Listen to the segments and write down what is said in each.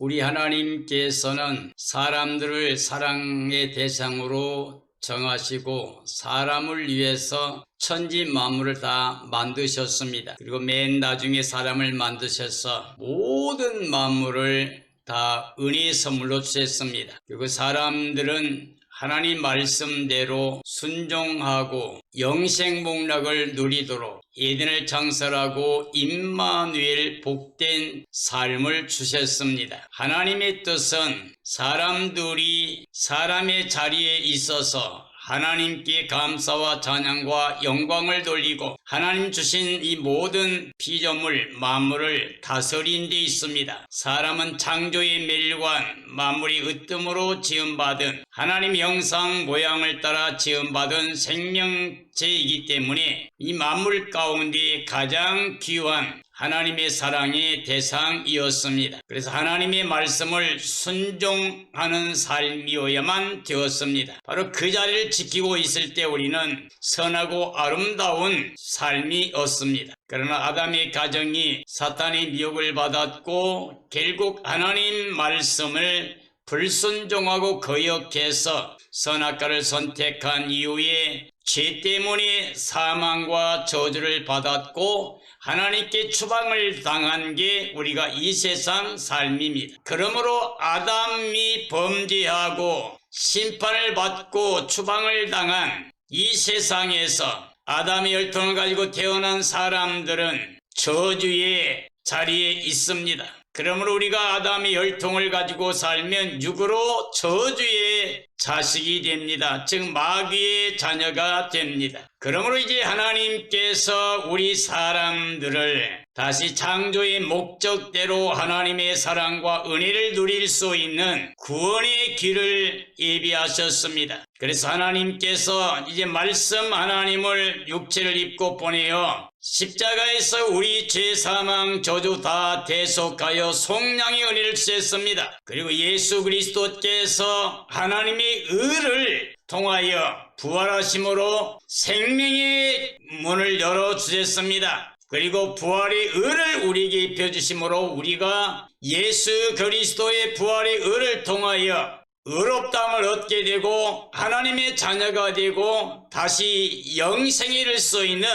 우리 하나님께서는 사람들을 사랑의 대상으로 정하시고 사람을 위해서 천지 만물을 다 만드셨습니다. 그리고 맨 나중에 사람을 만드셔서 모든 만물을 다 은혜의 선물로 주셨습니다. 그리고 사람들은 하나님 말씀대로 순종하고 영생복락을 누리도록 에덴을 창설하고 임마누엘 복된 삶을 주셨습니다. 하나님의 뜻은 사람들이 사람의 자리에 있어서 하나님께 감사와 찬양과 영광을 돌리고 하나님 주신 이 모든 피조물 만물을 다스린 데 있습니다. 사람은 창조의 멸관 만물이 으뜸으로 지음받은 하나님 형상 모양을 따라 지음받은 생명체이기 때문에 이 만물 가운데 가장 귀한 하나님의 사랑의 대상이었습니다. 그래서 하나님의 말씀을 순종하는 삶이어야만 되었습니다. 바로 그 자리를 지키고 있을 때 우리는 선하고 아름다운 삶이었습니다. 그러나 아담의 가정이 사탄의 미혹을 받았고 결국 하나님 말씀을 불순종하고 거역해서 선악과를 선택한 이후에 죄 때문에 사망과 저주를 받았고 하나님께 추방을 당한 게 우리가 이 세상 삶입니다. 그러므로 아담이 범죄하고 심판을 받고 추방을 당한 이 세상에서 아담의 혈통을 가지고 태어난 사람들은 저주의 자리에 있습니다. 그러므로 우리가 아담의 혈통을 가지고 살면 육으로 저주의 자식이 됩니다. 즉 마귀의 자녀가 됩니다. 그러므로 이제 하나님께서 우리 사람들을 다시 창조의 목적대로 하나님의 사랑과 은혜를 누릴 수 있는 구원의 길을 예비하셨습니다. 그래서 하나님께서 이제 말씀 하나님을 육체를 입고 보내어 십자가에서 우리 죄 사망 저주 다 대속하여 속량의 은혜를 주셨습니다. 그리고 예수 그리스도께서 하나님의 의를 통하여 부활하심으로 생명의 문을 열어주셨습니다. 그리고 부활의 의를 우리에게 입혀주심으로 우리가 예수 그리스도의 부활의 의를 통하여 의롭다함을 얻게 되고 하나님의 자녀가 되고 다시 영생에 이를 수 있는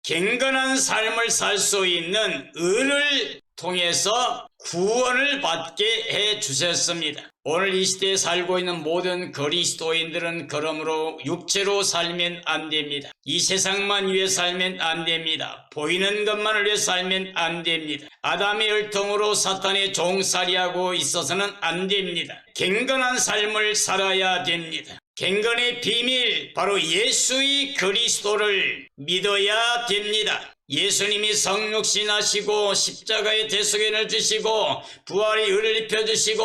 경건한 삶을 살 수 있는 의를 통해서 구원을 받게 해 주셨습니다. 오늘 이 시대에 살고 있는 모든 그리스도인들은 그러므로 육체로 살면 안 됩니다. 이 세상만 위해 살면 안 됩니다. 보이는 것만을 위해 살면 안 됩니다. 아담의 혈통으로 사탄의 종살이하고 있어서는 안 됩니다. 경건한 삶을 살아야 됩니다. 경건의 비밀, 바로 예수의 그리스도를 믿어야 됩니다. 예수님이 성육신하시고 십자가의 대속연을 주시고 부활의 의를 입혀주시고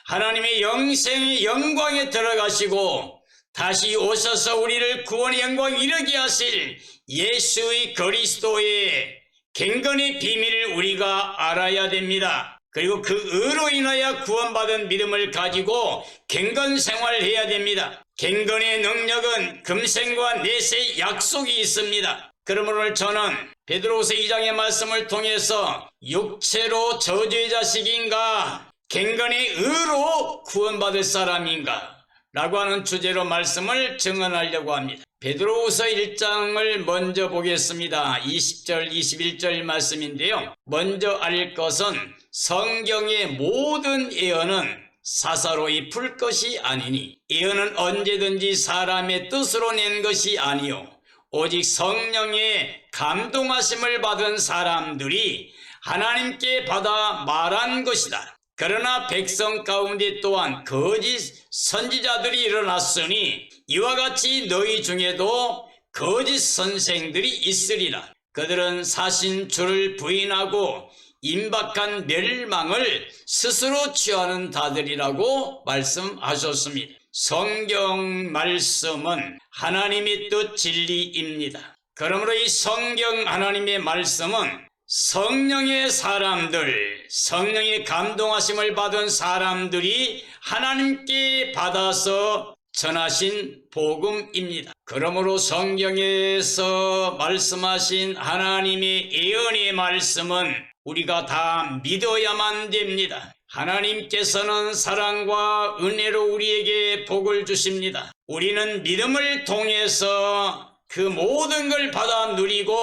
하나님의 영생의 영광에 들어가시고 다시 오셔서 우리를 구원의 영광에 이르게 하실 예수의 그리스도의 경건의 비밀을 우리가 알아야 됩니다. 그리고 그 의로 인하여 구원받은 믿음을 가지고 경건 생활을 해야 됩니다. 경건의 능력은 금생과 내세의 약속이 있습니다. 그러므로 오늘 저는 베드로후서 2장의 말씀을 통해서 육체로 저주의 자식인가 경건의 의로 구원받을 사람인가 라고 하는 주제로 말씀을 증언하려고 합니다. 베드로후서 1장을 먼저 보겠습니다. 20절 21절 말씀인데요. 먼저 알 것은 성경의 모든 예언은 사사로이 풀 것이 아니니 예언은 언제든지 사람의 뜻으로 낸 것이 아니요 오직 성령의 감동하심을 받은 사람들이 하나님께 받아 말한 것이다. 그러나 백성 가운데 또한 거짓 선지자들이 일어났으니 이와 같이 너희 중에도 거짓 선생들이 있으리라. 그들은 사신 주를 부인하고 임박한 멸망을 스스로 취하는 자들이라고 말씀하셨습니다. 성경 말씀은 하나님의 뜻 진리입니다. 그러므로 이 성경 하나님의 말씀은 성령의 사람들, 성령의 감동하심을 받은 사람들이 하나님께 받아서 전하신 복음입니다. 그러므로 성경에서 말씀하신 하나님의 예언의 말씀은 우리가 다 믿어야만 됩니다. 하나님께서는 사랑과 은혜로 우리에게 복을 주십니다. 우리는 믿음을 통해서 그 모든 걸 받아 누리고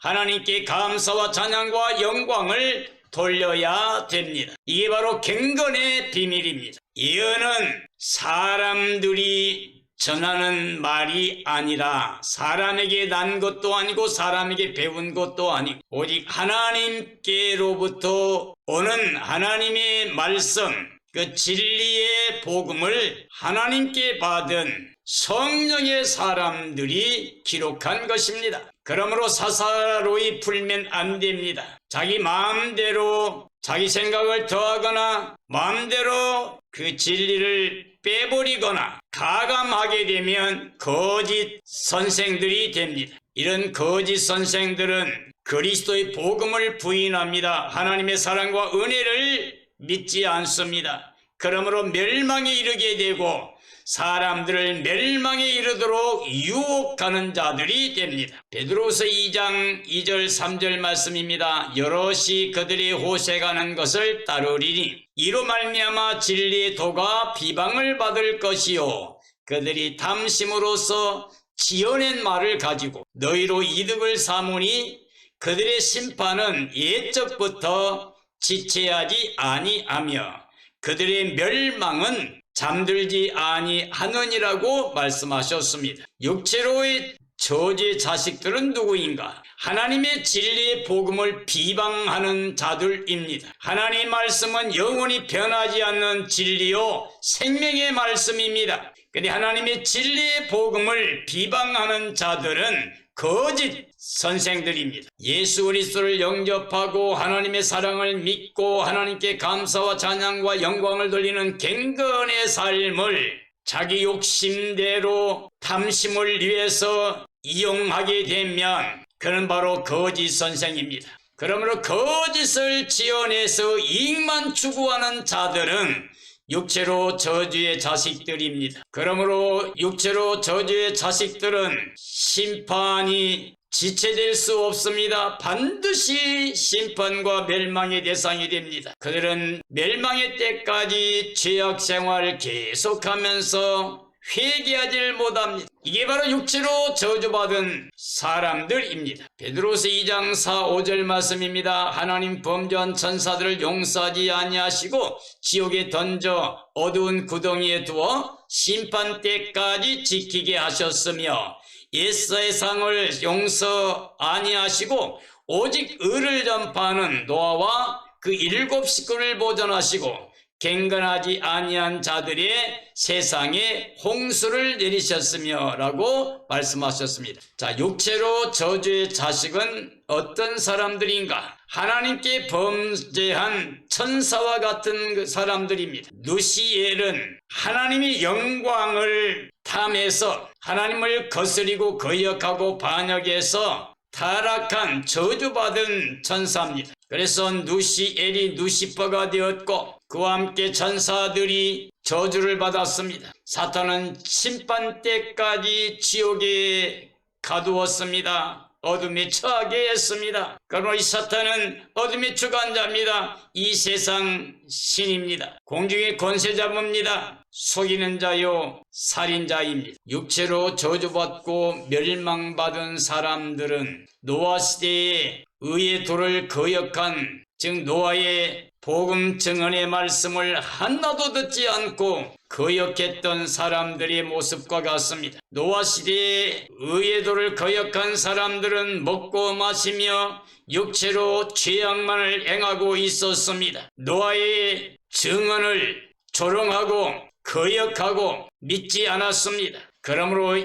하나님께 감사와 찬양과 영광을 돌려야 됩니다. 이게 바로 경건의 비밀입니다. 예언은 사람들이 전하는 말이 아니라 사람에게 난 것도 아니고 사람에게 배운 것도 아니고 오직 하나님께로부터 오는 하나님의 말씀, 그 진리의 복음을 하나님께 받은 성령의 사람들이 기록한 것입니다. 그러므로 사사로이 풀면 안 됩니다. 자기 마음대로 자기 생각을 더하거나 마음대로 그 진리를 빼버리거나 가감하게 되면 거짓 선생들이 됩니다. 이런 거짓 선생들은 그리스도의 복음을 부인합니다. 하나님의 사랑과 은혜를 믿지 않습니다. 그러므로 멸망에 이르게 되고 사람들을 멸망에 이르도록 유혹하는 자들이 됩니다. 베드로서 2장 2절 3절 말씀입니다. 여럿이 그들의 호색하는 것을 따르리니 이로 말미암아 진리의 도가 비방을 받을 것이요 그들이 탐심으로써 지어낸 말을 가지고 너희로 이득을 삼으니 그들의 심판은 옛적부터 지체하지 아니하며 그들의 멸망은 잠들지 아니하느니라고 말씀하셨습니다. 육체로의 저주의 자식들은 누구인가? 하나님의 진리의 복음을 비방하는 자들입니다. 하나님의 말씀은 영원히 변하지 않는 진리요 생명의 말씀입니다. 그런데 하나님의 진리의 복음을 비방하는 자들은 거짓 선생들입니다. 예수 그리스도를 영접하고 하나님의 사랑을 믿고 하나님께 감사와 찬양과 영광을 돌리는 경건의 삶을 자기 욕심대로 탐심을 위해서 이용하게 되면 그는 바로 거짓 선생입니다. 그러므로 거짓을 지어내서 이익만 추구하는 자들은 육체로 저주의 자식들입니다. 그러므로 육체로 저주의 자식들은 심판이 지체될 수 없습니다. 반드시 심판과 멸망의 대상이 됩니다. 그들은 멸망의 때까지 죄악 생활을 계속하면서 회개하지를 못합니다. 이게 바로 육체로 저주받은 사람들입니다. 베드로서 2장 4, 5절 말씀입니다. 하나님 범죄한 천사들을 용서하지 아니하시고 지옥에 던져 어두운 구덩이에 두어 심판 때까지 지키게 하셨으며 옛세상을 용서 아니하시고 오직 의를 전파하는 노아와 그 7 식구를 보존하시고 경건하지 아니한 자들의 세상에 홍수를 내리셨으며 라고 말씀하셨습니다. 자, 육체로 저주의 자식은 어떤 사람들인가? 하나님께 범죄한 천사와 같은 그 사람들입니다. 누시엘은 하나님의 영광을 탐해서 하나님을 거스리고 거역하고 반역해서 타락한 저주받은 천사입니다. 그래서 누시엘이 누시퍼가 되었고 그와 함께 천사들이 저주를 받았습니다. 사탄은 심판 때까지 지옥에 가두었습니다. 어둠에 처하게 했습니다. 그러나 이 사탄은 어둠의 주관자입니다. 이 세상 신입니다. 공중의 권세 잡읍니다. 속이는 자요 살인자입니다. 육체로 저주받고 멸망받은 사람들은 노아 시대에 의의 도를 거역한 즉 노아의 복음 증언의 말씀을 하나도 듣지 않고 거역했던 사람들의 모습과 같습니다. 노아 시대에 의의 도를 거역한 사람들은 먹고 마시며 육체로 죄악만을 행하고 있었습니다. 노아의 증언을 조롱하고 거역하고 믿지 않았습니다. 그러므로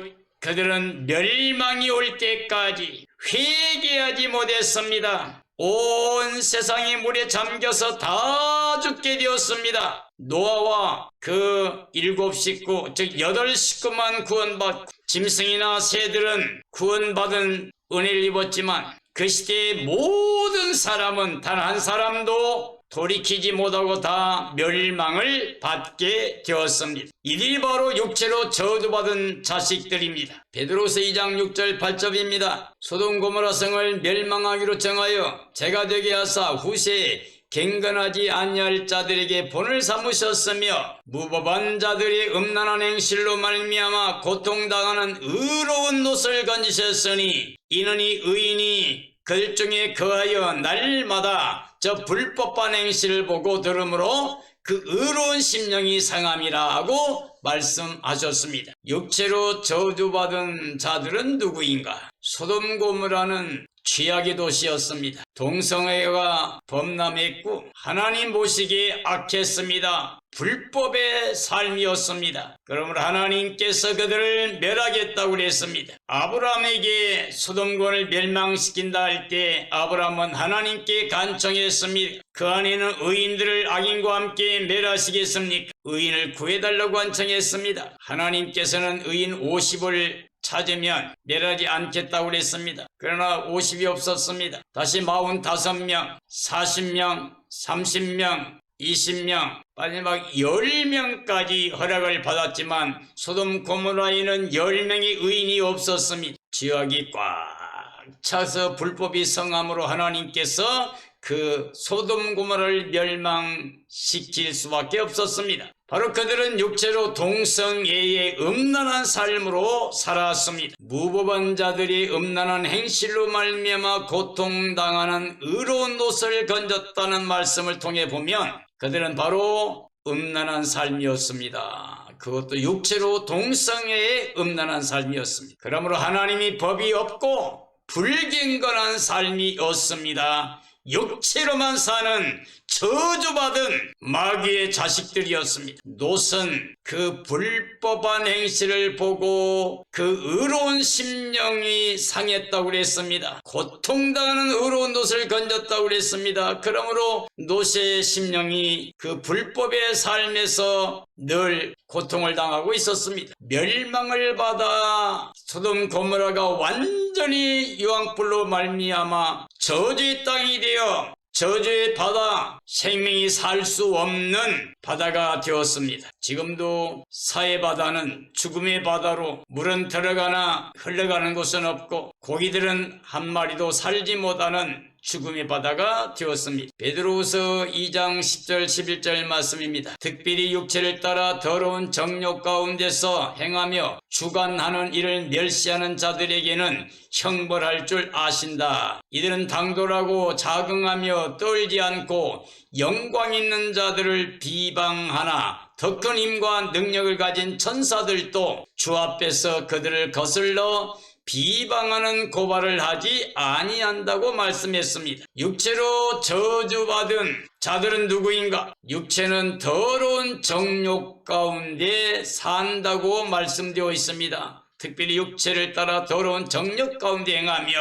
그들은 멸망이 올 때까지 회개하지 못했습니다. 온 세상이 물에 잠겨서 다 죽게 되었습니다. 노아와 그 7 식구 즉 8 식구만 구원받고 짐승이나 새들은 구원받은 은혜를 입었지만 그 시대의 모든 사람은 단 한 사람도 돌이키지 못하고 다 멸망을 받게 되었습니다. 이들이 바로 육체로 저주받은 자식들입니다. 베드로서 2장 6절 8절입니다. 소돔 고모라 성을 멸망하기로 정하여 재가 되게 하사 후세에 경건하지 아니할 자들에게 본을 삼으셨으며 무법한 자들의 음란한 행실로 말미암아 고통당하는 의로운 놋을 건지셨으니 이는 이 의인이 글중에 거하여 날마다 저 불법한 행실을 보고 들으므로 그 의로운 심령이 상함이라 하고 말씀하셨습니다. 육체로 저주받은 자들은 누구인가? 소돔 고모라는 취악의 도시였습니다. 동성애가 범람했고 하나님 보시기에 악했습니다. 불법의 삶이었습니다. 그러므로 하나님께서 그들을 멸하겠다고 그랬습니다. 아브라함에게 소돔권을 멸망시킨다 할 때 아브라함은 하나님께 간청했습니다. 그 안에는 의인들을 악인과 함께 멸하시겠습니까? 의인을 구해달라고 간청했습니다. 하나님께서는 의인 50을 찾으면 멸하지 않겠다고 그랬습니다. 그러나 50이 없었습니다. 다시 45명, 40명, 30명, 20명, 마지막 10명까지 허락을 받았지만 소돔 고모라에는 10명의 의인이 없었습니다. 지역이 꽉 차서 불법이 성함으로 하나님께서 그 소돔 고모라를 멸망시킬 수밖에 없었습니다. 바로 그들은 육체로 동성애의 음란한 삶으로 살았습니다. 무법한 자들이 음란한 행실로 말미암아 고통당하는 의로운 놋을 건졌다는 말씀을 통해 보면 그들은 바로 음란한 삶이었습니다. 그것도 육체로 동성애의 음란한 삶이었습니다. 그러므로 하나님이 법이 없고 불경건한 삶이었습니다. 육체로만 사는 저주받은 마귀의 자식들이었습니다. 놋은 그 불법한 행실을 보고 그 의로운 심령이 상했다고 그랬습니다. 고통당하는 의로운 놋을 건졌다고 그랬습니다. 그러므로 놋의 심령이 그 불법의 삶에서 늘 고통을 당하고 있었습니다. 멸망을 받아 소돔 고모라가 완전히 유황불로 말미암아 저주의 땅이 되어 저주의 바다, 생명이 살 수 없는 바다가 되었습니다. 지금도 사해 바다는 죽음의 바다로 물은 들어가나 흘러가는 곳은 없고 고기들은 한 마리도 살지 못하는 죽음의 바다가 되었습니다. 베드로후서 2장 10절 11절 말씀입니다. 특별히 육체를 따라 더러운 정욕 가운데서 행하며 주관하는 일을 멸시하는 자들에게는 형벌할 줄 아신다. 이들은 당돌하고 자긍하며 떨지 않고 영광 있는 자들을 비방하나 더 큰 힘과 능력을 가진 천사들도 주 앞에서 그들을 거슬러 비방하는 고발을 하지 아니한다고 말씀했습니다. 육체로 저주받은 자들은 누구인가? 육체는 더러운 정욕 가운데 산다고 말씀되어 있습니다. 특별히 육체를 따라 더러운 정욕 가운데 행하며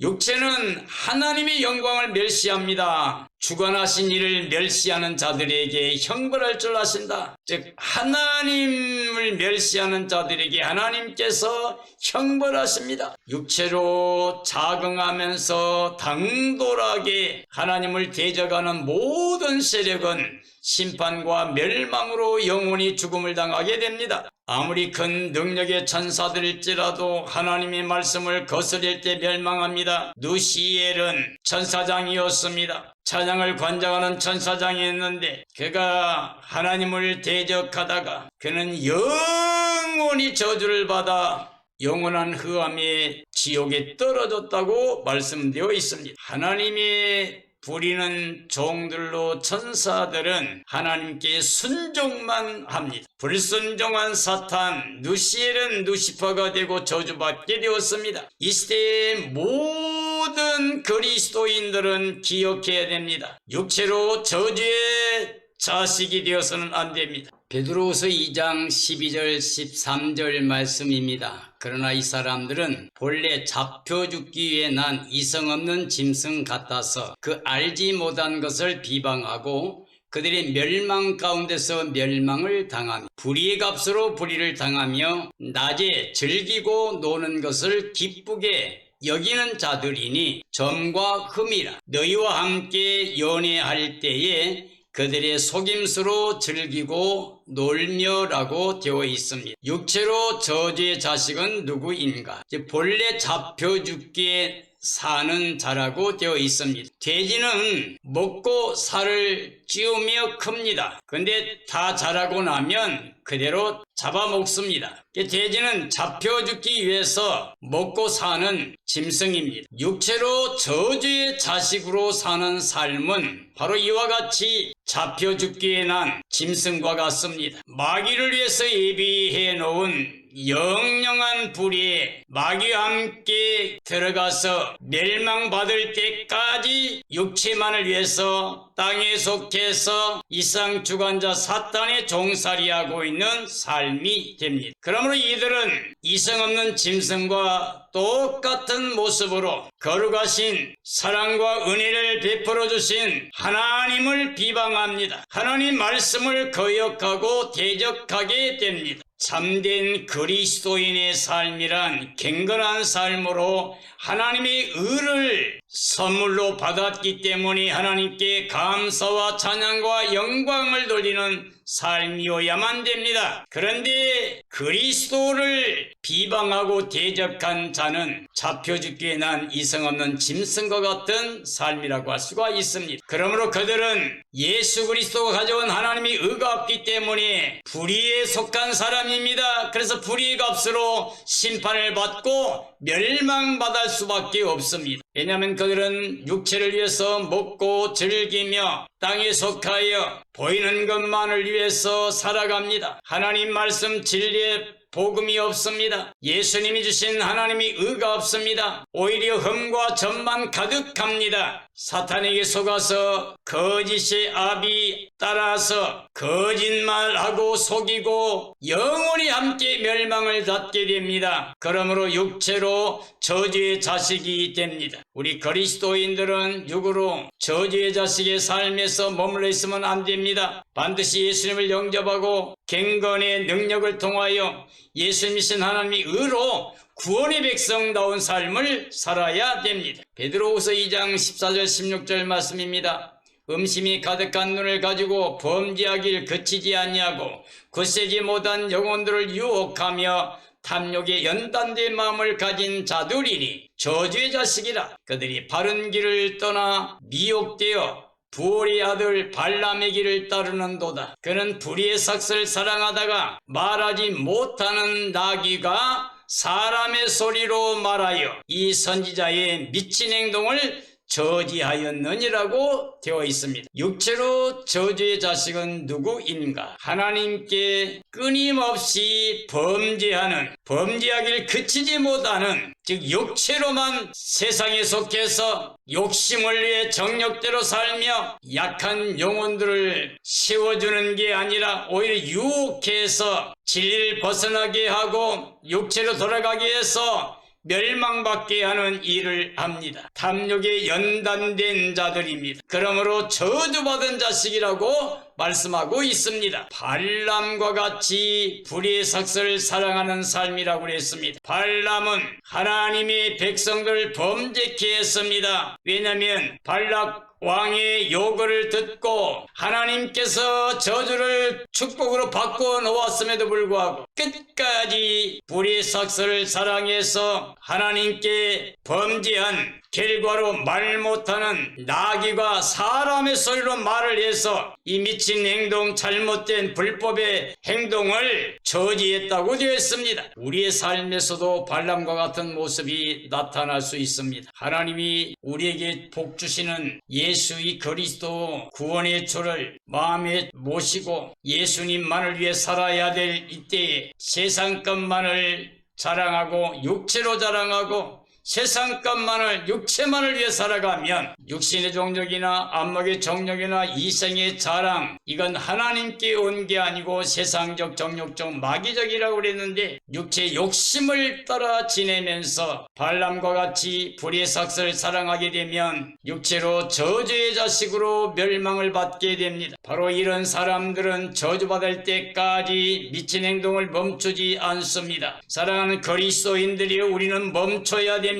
육체는 하나님의 영광을 멸시합니다. 주관하신 이를 멸시하는 자들에게 형벌할 줄 아신다. 즉 하나님을 멸시하는 자들에게 하나님께서 형벌하십니다. 육체로 자긍하면서 당돌하게 하나님을 대적하는 모든 세력은 심판과 멸망으로 영원히 죽음을 당하게 됩니다. 아무리 큰 능력의 천사들일지라도 하나님의 말씀을 거스릴 때 멸망합니다. 누시엘은 천사장이었습니다. 찬양을 관장하는 천사장이었는데 그가 하나님을 대적하다가 그는 영원히 저주를 받아 영원한 흑암의 지옥에 떨어졌다고 말씀되어 있습니다. 하나님의 부리는 종들로 천사들은 하나님께 순종만 합니다. 불순종한 사탄 누시엘은 누시퍼가 되고 저주받게 되었습니다. 이 시대의 모든 그리스도인들은 기억해야 됩니다. 육체로 저주의 자식이 되어서는 안 됩니다. 베드로후서 2장 12절 13절 말씀입니다. 그러나 이 사람들은 본래 잡혀 죽기 위해 난 이성 없는 짐승 같아서 그 알지 못한 것을 비방하고 그들의 멸망 가운데서 멸망을 당하며 불의의 값으로 불의를 당하며 낮에 즐기고 노는 것을 기쁘게 여기는 자들이니 점과 흠이라. 너희와 함께 연애할 때에 그들의 속임수로 즐기고 놀며라고 되어 있습니다. 육체로 저주의 자식은 누구인가? 본래 잡혀 죽기에 사는 자라고 되어 있습니다. 돼지는 먹고 살을 찌우며 큽니다. 근데 다 자라고 나면 그대로 잡아먹습니다. 돼지는 잡혀 죽기 위해서 먹고 사는 짐승입니다. 육체로 저주의 자식으로 사는 삶은 바로 이와 같이 잡혀 죽기에 난 짐승과 같습니다. 마귀를 위해서 예비해 놓은 영영한 불에 마귀와 함께 들어가서 멸망받을 때까지 육체만을 위해서 땅에 속해서 이상주관자 사탄의 종살이하고 있는 삶이 됩니다. 그러므로 이들은 이성 없는 짐승과 똑같은 모습으로 거룩하신 사랑과 은혜를 베풀어 주신 하나님을 비방합니다. 하나님 말씀을 거역하고 대적하게 됩니다. 참된 그리스도인의 삶이란 경건한 삶으로 하나님의 의를 선물로 받았기 때문에 하나님께 감사와 찬양과 영광을 돌리는 삶이어야만 됩니다. 그런데 그리스도를 비방하고 대적한 자는 잡혀 죽기에 난 이성 없는 짐승과 같은 삶이라고 할 수가 있습니다. 그러므로 그들은 예수 그리스도가 가져온 하나님의 의가 없기 때문에 불의에 속한 사람입니다. 그래서 불의의 값으로 심판을 받고 멸망받을 수밖에 없습니다. 왜냐하면 그들은 육체를 위해서 먹고 즐기며 땅에 속하여 보이는 것만을 위해서 살아갑니다. 하나님 말씀 진리의 복음이 없습니다. 예수님이 주신 하나님의 의가 없습니다. 오히려 흠과 점만 가득합니다. 사탄에게 속아서 거짓의 압이 따라서 거짓말하고 속이고 영원히 함께 멸망을 받게 됩니다. 그러므로 육체로 저주의 자식이 됩니다. 우리 그리스도인들은 육으로 저주의 자식의 삶에서 머물러 있으면 안 됩니다. 반드시 예수님을 영접하고 경건의 능력을 통하여 예수님이신 하나님의 의로 구원의 백성다운 삶을 살아야 됩니다. 베드로후서 2장 14절 16절 말씀입니다. 음심이 가득한 눈을 가지고 범죄하길 그치지 아니하고 굳세지 못한 영혼들을 유혹하며 탐욕에 연단된 마음을 가진 자들이니 저주의 자식이라. 그들이 바른 길을 떠나 미혹되어 부올의 아들 발람의 길을 따르는도다. 그는 불의의 삭슬 사랑하다가 말하지 못하는 나귀가 사람의 소리로 말하여 이 선지자의 미친 행동을 저지하였느니라고 되어 있습니다. 육체로 저주의 자식은 누구인가? 하나님께 끊임없이 범죄하길 그치지 못하는, 즉 육체로만 세상에 속해서 욕심을 위해 정욕대로 살며 약한 영혼들을 세워주는 게 아니라 오히려 유혹해서 진리를 벗어나게 하고 육체로 돌아가게 해서 멸망받게 하는 일을 합니다. 탐욕에 연단된 자들입니다. 그러므로 저주받은 자식이라고 말씀하고 있습니다. 발람과 같이 불의의 삭슬을 사랑하는 삶이라고 했습니다. 발람은 하나님의 백성들을 범죄케 했습니다. 왜냐하면 발락 왕의 요구를 듣고 하나님께서 저주를 축복으로 바꿔 놓았음에도 불구하고 끝까지 불의의 삭슬을 사랑해서 하나님께 범죄한 결과로 말 못하는 나귀가 사람의 소리로 말을 해서 이 미친 행동, 잘못된 불법의 행동을 저지했다고 되어 있습니다. 우리의 삶에서도 발람과 같은 모습이 나타날 수 있습니다. 하나님이 우리에게 복 주시는 예수의 그리스도 구원의 주를 마음에 모시고 예수님만을 위해 살아야 될 이때에 세상 것만을 자랑하고 육체로 자랑하고 세상 것만을 육체만을 위해 살아가면 육신의 정욕이나 안목의 정욕이나 이생의 자랑, 이건 하나님께 온 게 아니고 세상적 정욕적 마귀적이라고 그랬는데 육체의 욕심을 따라 지내면서 발람과 같이 불의의 삭슬을 사랑하게 되면 육체로 저주의 자식으로 멸망을 받게 됩니다. 바로 이런 사람들은 저주받을 때까지 미친 행동을 멈추지 않습니다. 사랑하는 그리스도인들이 우리는 멈춰야 됩니다.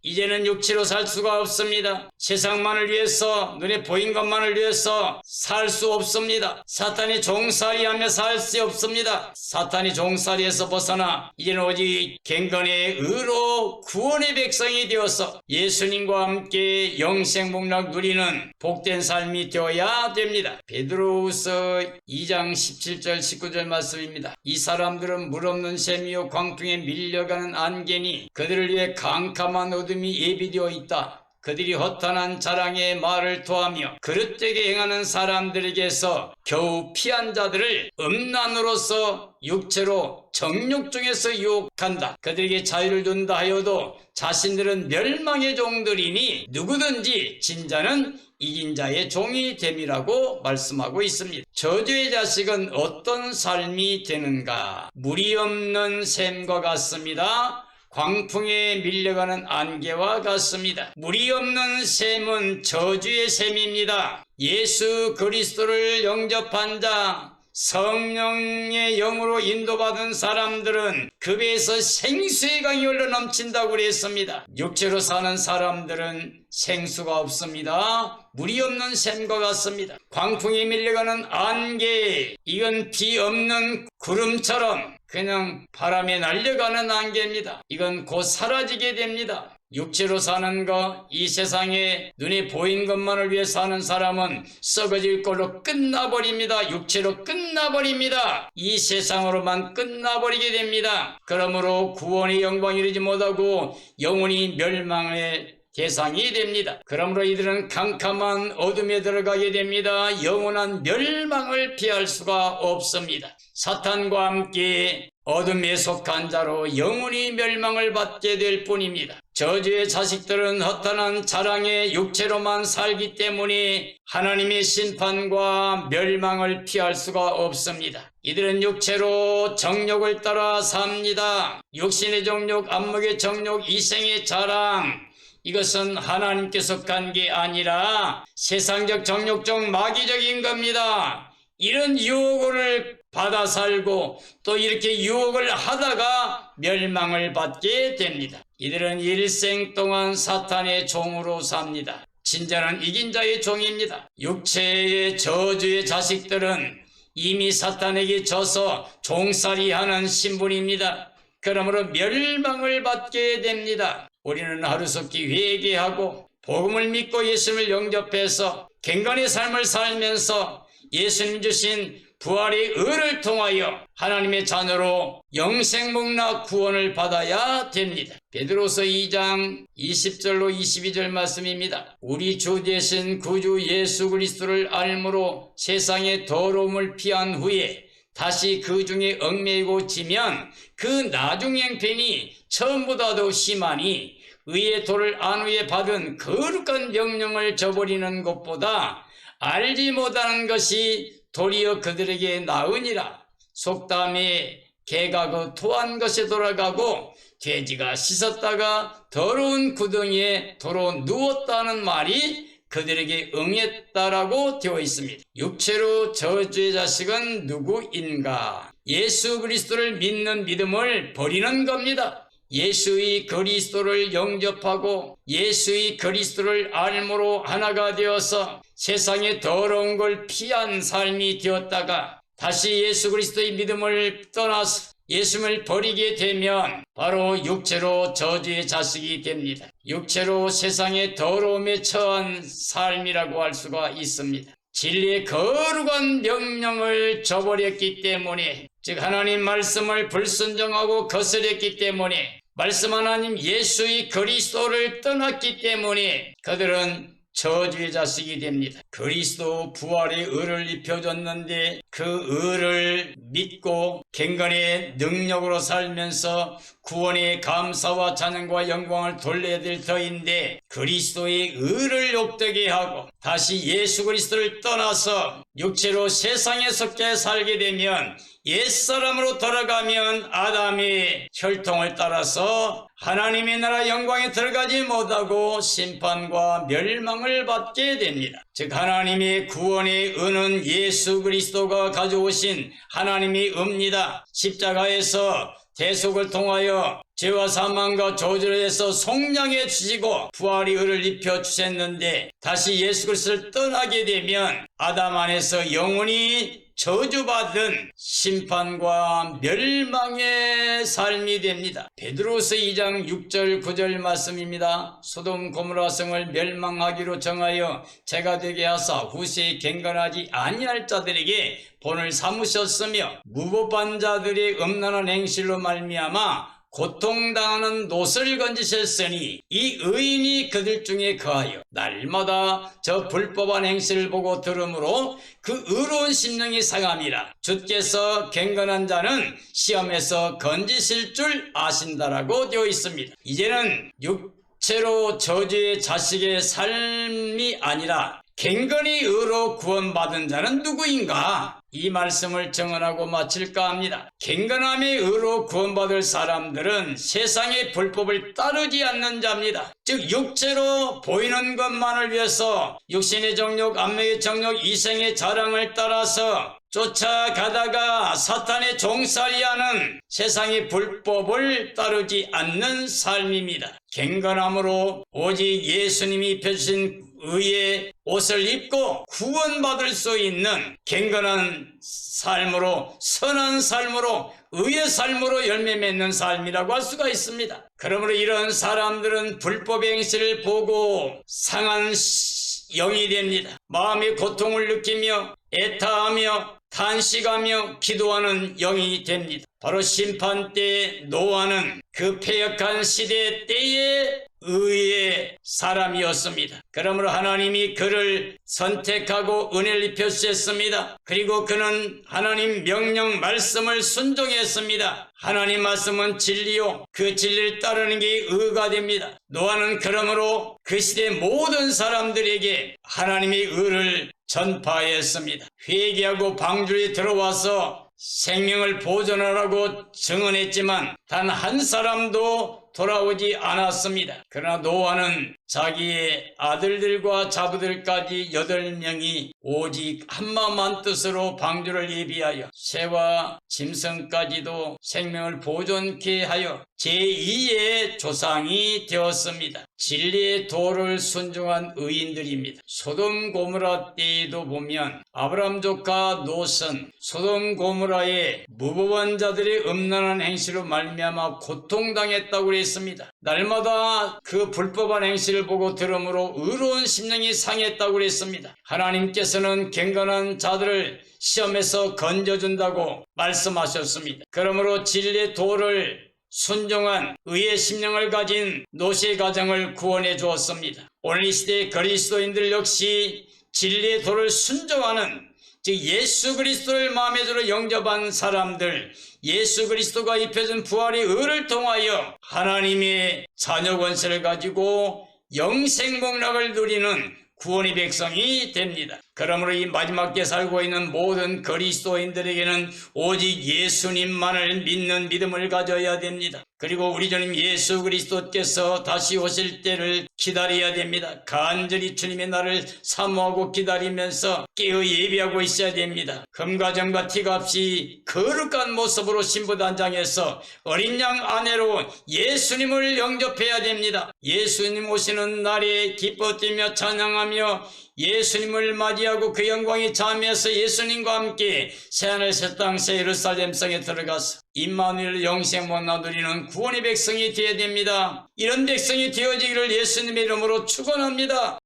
이제는 육체로 살 수가 없습니다. 세상만을 위해서, 눈에 보인 것만을 위해서 살 수 없습니다. 사탄이 종살이하며 살 수 없습니다. 사탄이 종살이에서 벗어나 이제는 오직 갱건의 의로 구원의 백성이 되어서 예수님과 함께 영생복락 누리는 복된 삶이 되어야 됩니다. 베드로후서 2장 17절 19절 말씀입니다. 이 사람들은 물 없는 샘이요 광풍에 밀려가는 안개니 그들을 위해 캄캄한 어둠이 예비되어 있다. 그들이 허탄한 자랑의 말을 토하며 그릇되게 행하는 사람들에게서 겨우 피한 자들을 음란으로서 육체로 정욕 중에서 유혹한다. 그들에게 자유를 준다 하여도 자신들은 멸망의 종들이니 누구든지 진자는 이긴 자의 종이 됨이라고 말씀하고 있습니다. 저주의 자식은 어떤 삶이 되는가? 물이 없는 샘과 같습니다. 광풍에 밀려가는 안개와 같습니다. 물이 없는 샘은 저주의 샘입니다. 예수 그리스도를 영접한 자, 성령의 영으로 인도받은 사람들은 그 배에서 생수의 강이 흘러 넘친다고 그랬습니다. 육체로 사는 사람들은 생수가 없습니다. 물이 없는 샘과 같습니다. 광풍에 밀려가는 안개, 이건 비 없는 구름처럼 그냥 바람에 날려가는 안개입니다. 이건 곧 사라지게 됩니다. 육체로 사는 것, 이 세상에 눈에 보인 것만을 위해 사는 사람은 썩어질 걸로 끝나버립니다. 육체로 끝나버립니다. 이 세상으로만 끝나버리게 됩니다. 그러므로 구원의 영광이 이르지 못하고 영원히 멸망의 대상이 됩니다. 그러므로 이들은 캄캄한 어둠에 들어가게 됩니다. 영원한 멸망을 피할 수가 없습니다. 사탄과 함께 어둠에 속한 자로 영원히 멸망을 받게 될 뿐입니다. 저주의 자식들은 허탄한 자랑의 육체로만 살기 때문에 하나님의 심판과 멸망을 피할 수가 없습니다. 이들은 육체로 정욕을 따라 삽니다. 육신의 정욕, 안목의 정욕, 이생의 자랑, 이것은 하나님께 속한 게 아니라 세상적 정욕적 마귀적인 겁니다. 이런 유혹을 받아 살고 또 이렇게 유혹을 하다가 멸망을 받게 됩니다. 이들은 일생 동안 사탄의 종으로 삽니다. 진짜는 이긴 자의 종입니다. 육체의 저주의 자식들은 이미 사탄에게 져서 종살이하는 신분입니다. 그러므로 멸망을 받게 됩니다. 우리는 하루속히 회개하고 복음을 믿고 예수님을 영접해서 갱건의 삶을 살면서 예수님 주신 부활의 의를 통하여 하나님의 자녀로 영생복락 구원을 받아야 됩니다. 베드로서 2장 20절로 22절 말씀입니다. 우리 주 되신 구주 예수 그리스도를 알므로 세상의 더러움을 피한 후에 다시 그 중에 얽매이고 지면 그 나중 형편이 처음보다도 심하니 의의 도를 안 후에 받은 거룩한 명령을 저버리는 것보다 알지 못하는 것이 도리어 그들에게 나으니라. 속담에 개가 그 토한 것에 돌아가고 돼지가 씻었다가 더러운 구덩이에 도로 누웠다는 말이 그들에게 응했다라고 되어 있습니다. 육체로 저주의 자식은 누구인가? 예수 그리스도를 믿는 믿음을 버리는 겁니다. 예수의 그리스도를 영접하고 예수의 그리스도를 알므로 하나가 되어서 세상의 더러운 걸 피한 삶이 되었다가 다시 예수 그리스도의 믿음을 떠나서 예수를 버리게 되면 바로 육체로 저주의 자식이 됩니다. 육체로 세상의 더러움에 처한 삶이라고 할 수가 있습니다. 진리의 거룩한 명령을 저버렸기 때문에, 즉 하나님 말씀을 불순종하고 거스렸기 때문에, 말씀 하나님 예수의 그리스도를 떠났기 때문에 그들은 저주의 자식이 됩니다. 그리스도 부활의 의를 입혀줬는데 그 의를 믿고 갱건의 능력으로 살면서 구원의 감사와 찬양과 영광을 돌려야 될 터인데 그리스도의 의를 욕되게 하고 다시 예수 그리스도를 떠나서 육체로 세상에 속해 살게 되면 옛사람으로 돌아가면 아담의 혈통을 따라서 하나님의 나라 영광에 들어가지 못하고 심판과 멸망을 받게 됩니다. 즉 하나님의 구원의 은은 예수 그리스도가 가져오신 하나님의 은입니다. 십자가에서 대속을 통하여 죄와 사망과 저주로 해서 속량해 주시고 부활의 의를 입혀 주셨는데 다시 예수 그리스도를 떠나게 되면 아담 안에서 영원히 저주받은 심판과 멸망의 삶이 됩니다. 베드로서 2장 6절 9절 말씀입니다. 소돔 고모라 성을 멸망하기로 정하여 재가 되게 하사 후세에 경건하지 아니할 자들에게 본을 삼으셨으며 무법한 자들의 음란한 행실로 말미암아 고통당하는 노를 건지셨으니 이 의인이 그들 중에 거하여 날마다 저 불법한 행실을 보고 들으므로 그 의로운 심령이 상함이라. 주께서 경건한 자는 시험에서 건지실 줄 아신다라고 되어 있습니다. 이제는 육체로 저주의 자식의 삶이 아니라 경건히 의로 구원받은 자는 누구인가? 이 말씀을 정언하고 마칠까 합니다. 경건함의 의로 구원받을 사람들은 세상의 불법을 따르지 않는 자입니다. 즉 육체로 보이는 것만을 위해서 육신의 정욕, 안목의 정욕, 이생의 자랑을 따라서 쫓아가다가 사탄의 종살이하는 세상의 불법을 따르지 않는 삶입니다. 경건함으로 오직 예수님이 입혀주신 의의 옷을 입고 구원받을 수 있는 경건한 삶으로, 선한 삶으로, 의의 삶으로 열매 맺는 삶이라고 할 수가 있습니다. 그러므로 이런 사람들은 불법의 행실을 보고 상한 영이 됩니다. 마음의 고통을 느끼며 애타하며 탄식하며 기도하는 영이 됩니다. 바로 심판 때 노아는 그 패역한 시대 때의 의의 사람이었습니다. 그러므로 하나님이 그를 선택하고 은혜를 입혀 주셨습니다. 그리고 그는 하나님 명령 말씀을 순종했습니다. 하나님 말씀은 진리요, 그 진리를 따르는 게 의가 됩니다. 노아는 그러므로 그 시대 모든 사람들에게 하나님의 의를 전파했습니다. 회개하고 방주에 들어와서 생명을 보존하라고 증언했지만 단 한 사람도 돌아오지 않았습니다. 그러나 노아는 자기의 아들들과 자부들까지 8명이 오직 한마음 한뜻으로 방주를 예비하여 새와 짐승까지도 생명을 보존케 하여 제2의 조상이 되었습니다. 진리의 도를 순종한 의인들입니다. 소돔 고모라 때에도 보면 아브라함 조카 롯은 소돔 고모라의 무법한 자들의 음란한 행실로 말미암아 고통당했다고 그랬습니다. 날마다 그 불법한 행실을 보고 들음으로 의로운 심령이 상했다고 그랬습니다. 하나님께서는 경건한 자들을 시험에서 건져준다고 말씀하셨습니다. 그러므로 진리의 도를 순종한 의의 심령을 가진 롯의 가정을 구원해 주었습니다. 오늘 이 시대의 그리스도인들 역시 진리의 도를 순종하는, 즉 예수 그리스도를 마음에 들어 영접한 사람들, 예수 그리스도가 입혀준 부활의 의를 통하여 하나님의 자녀 권세를 가지고 영생 복락을 누리는 구원의 백성이 됩니다. 그러므로 이 마지막 때 살고 있는 모든 그리스도인들에게는 오직 예수님만을 믿는 믿음을 가져야 됩니다. 그리고 우리 주님 예수 그리스도께서 다시 오실 때를 기다려야 됩니다. 간절히 주님의 날을 사모하고 기다리면서 깨어 예비하고 있어야 됩니다. 금가정과 티값이 거룩한 모습으로 신부단장에서 어린 양 아내로 예수님을 영접해야 됩니다. 예수님 오시는 날에 기뻐 뛰며 찬양하며 예수님을 맞이하고 그 영광이 잠에서 예수님과 함께 새하늘 새 땅 새 예루살렘 성에 들어가서 임마누엘 영생만 나누리는 구원의 백성이 되어야 됩니다. 이런 백성이 되어지기를 예수님의 이름으로 축원합니다.